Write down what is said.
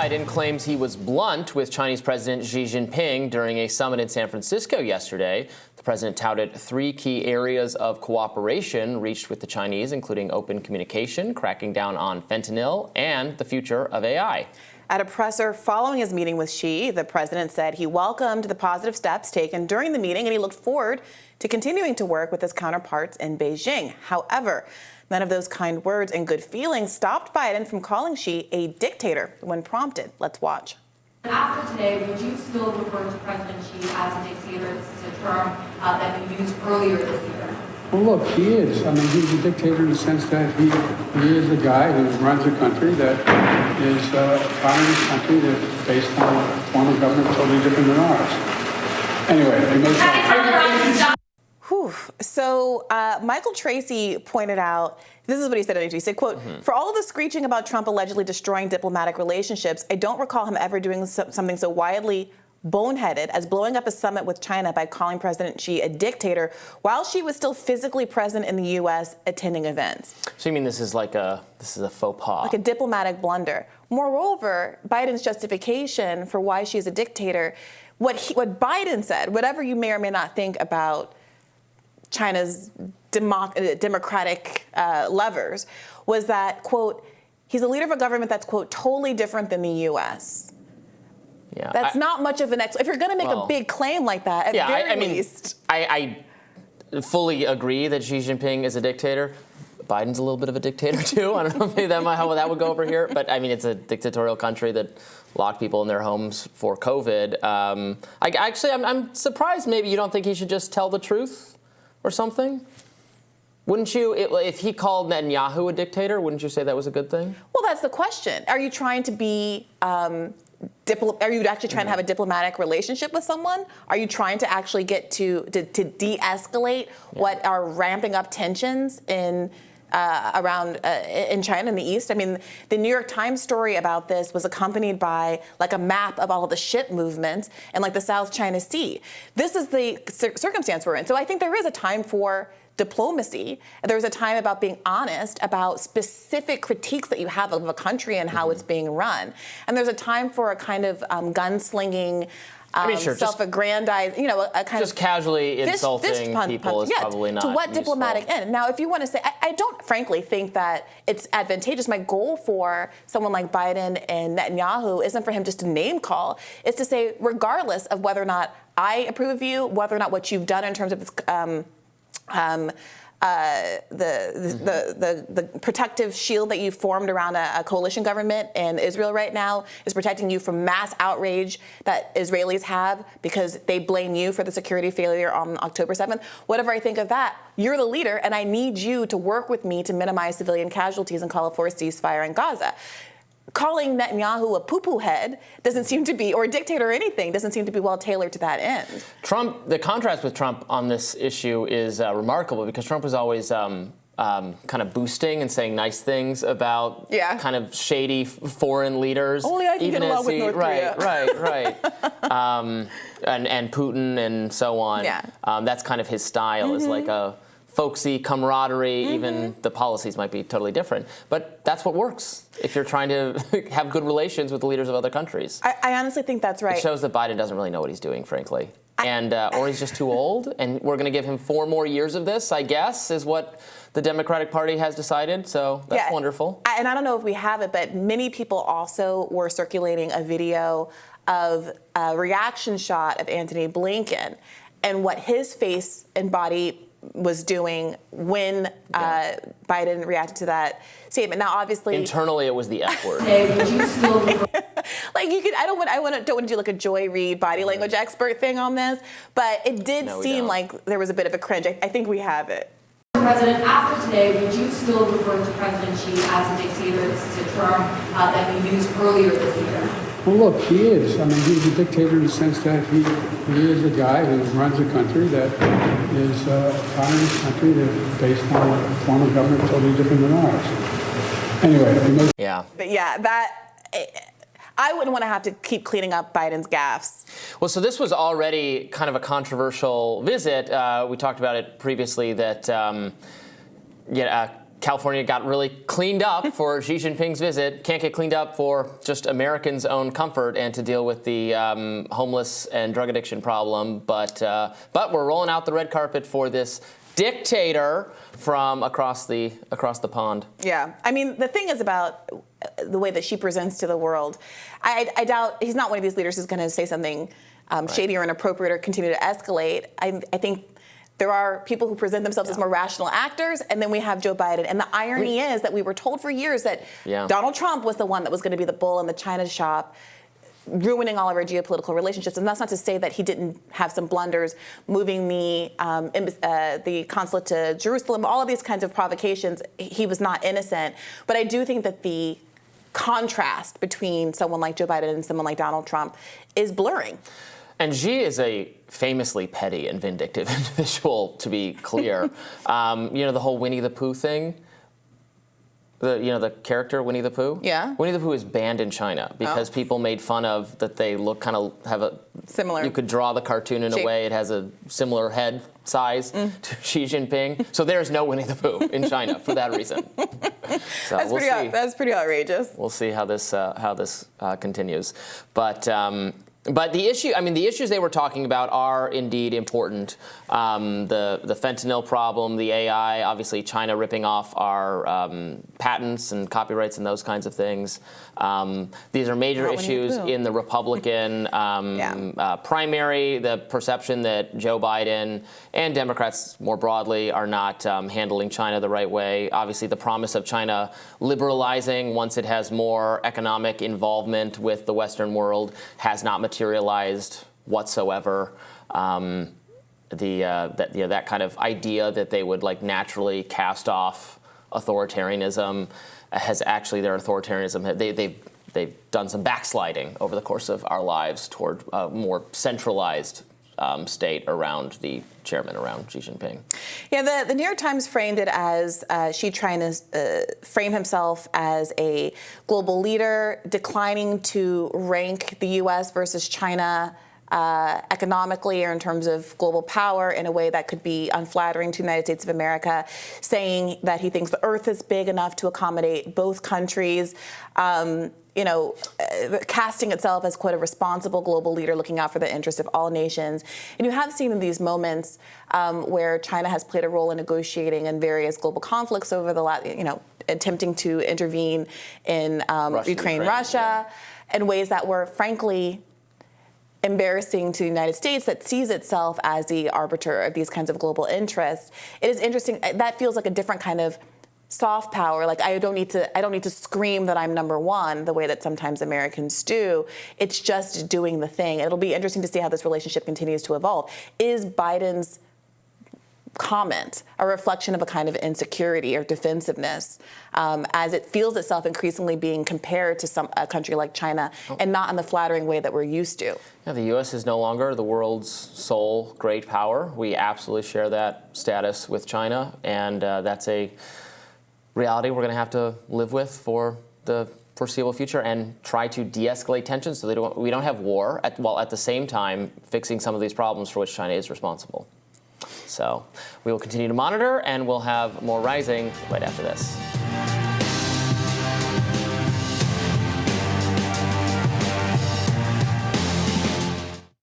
Biden claims he was blunt with Chinese President Xi Jinping during a summit in San Francisco yesterday. The president touted 3 key areas of cooperation reached with the Chinese, including open communication, cracking down on fentanyl, and the future of AI. At a presser following his meeting with Xi, the president said he welcomed the positive steps taken during the meeting and he looked forward to continuing to work with his counterparts in Beijing. However, none of those kind words and good feelings stopped Biden from calling Xi a dictator when prompted. Let's watch. After today, would you still refer to President Xi as a dictator? This is a term that you used earlier this year. Well, look, he is. I mean, he's a dictator in the sense that he is a guy who runs a country that is a communist country that's based on a form of government totally different than ours. Anyway, So Michael Tracy pointed out, this is what he said in an interview. He said, quote, for all of the screeching about Trump allegedly destroying diplomatic relationships, I don't recall him ever doing something so widely boneheaded as blowing up a summit with China by calling President Xi a dictator while Xi was still physically present in the U.S. attending events. So you mean this is a faux pas? Like a diplomatic blunder. Moreover, Biden's justification for why she is a dictator, what Biden said, whatever you may or may not think about China's democratic levers, was that, quote, he's a leader of a government that's, quote, totally different than the U.S. Yeah, that's not much of an if you're going to make a big claim like that, at very least. I fully agree that Xi Jinping is a dictator. Biden's a little bit of a dictator too. I don't know maybe how that would go over here, but I mean it's a dictatorial country that locked people in their homes for COVID. I'm surprised. Maybe you don't think he should just tell the truth or something. Wouldn't you, if he called Netanyahu a dictator, wouldn't you say that was a good thing? Well, that's the question. Are you trying to be are you actually trying to have a diplomatic relationship with someone? Are you trying to actually get to de-escalate what are ramping up tensions in China in the East? I mean, the New York Times story about this was accompanied by like a map of all of the ship movements and like the South China Sea. This is the circumstance we're in. So I think there is a time for diplomacy. There's a time about being honest about specific critiques that you have of a country and how it's being run. And there's a time for a kind of gunslinging, self-aggrandize, a kind just casually insulting people is probably not to what useful. Diplomatic end? Now, if you want to say, I don't frankly think that it's advantageous. My goal for someone like Biden and Netanyahu isn't for him just to name call. It's to say, regardless of whether or not I approve of you, whether or not what you've done in terms of this, the protective shield that you've formed around a coalition government in Israel right now is protecting you from mass outrage that Israelis have because they blame you for the security failure on October 7th. Whatever I think of that, you're the leader, and I need you to work with me to minimize civilian casualties and call for a ceasefire in Gaza. Calling Netanyahu a poo-poo head doesn't seem to be, or a dictator or anything, doesn't seem to be well tailored to that end. The contrast with Trump on this issue is remarkable because Trump was always kind of boosting and saying nice things about kind of shady foreign leaders. Only I can get along with North Korea. Right. and Putin and so on. Yeah. That's kind of his style, is like a folksy camaraderie, even the policies might be totally different. But that's what works if you're trying to have good relations with the leaders of other countries. I honestly think that's right. It shows that Biden doesn't really know what he's doing, frankly. Or he's just too old, and we're going to give him 4 more years of this, I guess, is what the Democratic Party has decided. So that's wonderful. And I don't know if we have it, but many people also were circulating a video of a reaction shot of Antony Blinken and what his face and body was doing when Biden reacted to that statement. Now, obviously, internally, it was the F word. Like you could, I don't want to do like a Joy Reid body language expert thing on this, but it did seem like there was a bit of a cringe. I think we have it. President, after today, would you still refer to President Xi as a dictator? This is a term that you used earlier this year. Well, look, he is. I mean, he's a dictator in the sense that he is a guy who runs a country that is a communist country that's based on a form of government totally different than ours. Anyway, I wouldn't want to have to keep cleaning up Biden's gaffes. Well, so this was already kind of a controversial visit. We talked about it previously that California got really cleaned up for Xi Jinping's visit. Can't get cleaned up for just Americans' own comfort and to deal with the homeless and drug addiction problem. But we're rolling out the red carpet for this dictator from across the pond. Yeah, I mean, the thing is about the way that she presents to the world. I doubt he's not one of these leaders who's going to say something shady or inappropriate or continue to escalate. I think there are people who present themselves as more rational actors, and then we have Joe Biden. And the irony is that we were told for years that Donald Trump was the one that was going to be the bull in the china shop, ruining all of our geopolitical relationships. And that's not to say that he didn't have some blunders, moving the consulate to Jerusalem, all of these kinds of provocations. He was not innocent. But I do think that the contrast between someone like Joe Biden and someone like Donald Trump is blurring. And Xi is a famously petty and vindictive individual, to be clear. The whole Winnie the Pooh thing. The character Winnie the Pooh? Yeah. Winnie the Pooh is banned in China because people made fun of that they have a... Similar. You could draw the cartoon in a way. It has a similar head size to Xi Jinping. So there's no Winnie the Pooh in China for that reason. So That's pretty outrageous. We'll see how this continues. But the issues they were talking about are indeed important. The fentanyl problem, the AI, obviously China ripping off our patents and copyrights and those kinds of things. These are major issues in the Republican primary. The perception that Joe Biden and Democrats more broadly are not handling China the right way. Obviously, the promise of China liberalizing once it has more economic involvement with the Western world has not materialized whatsoever. That kind of idea that they would naturally cast off authoritarianism has actually their authoritarianism. They've done some backsliding over the course of our lives toward a more centralized state around the chairman, around Xi Jinping. Yeah, the New York Times framed it as Xi trying to frame himself as a global leader, declining to rank the U.S. versus China economically or in terms of global power in a way that could be unflattering to the United States of America, saying that he thinks the earth is big enough to accommodate both countries, casting itself as quite a responsible global leader looking out for the interests of all nations. And you have seen in these moments where China has played a role in negotiating in various global conflicts over the last, attempting to intervene in Ukraine, Russia, in ways that were frankly embarrassing to the United States that sees itself as the arbiter of these kinds of global interests. It is interesting. That feels like a different kind of soft power. Like I don't need to scream that I'm number one the way that sometimes Americans do. It's just doing the thing. It'll be interesting to see how this relationship continues to evolve. Is Biden's comment a reflection of a kind of insecurity or defensiveness as it feels itself increasingly being compared to a country like China and not in the flattering way that we're used to? Yeah, the U.S. is no longer the world's sole great power. We absolutely share that status with China, and that's a reality we're going to have to live with for the foreseeable future and try to de-escalate tensions so we don't have war, while at the same time fixing some of these problems for which China is responsible. So we will continue to monitor, and we'll have more Rising right after this.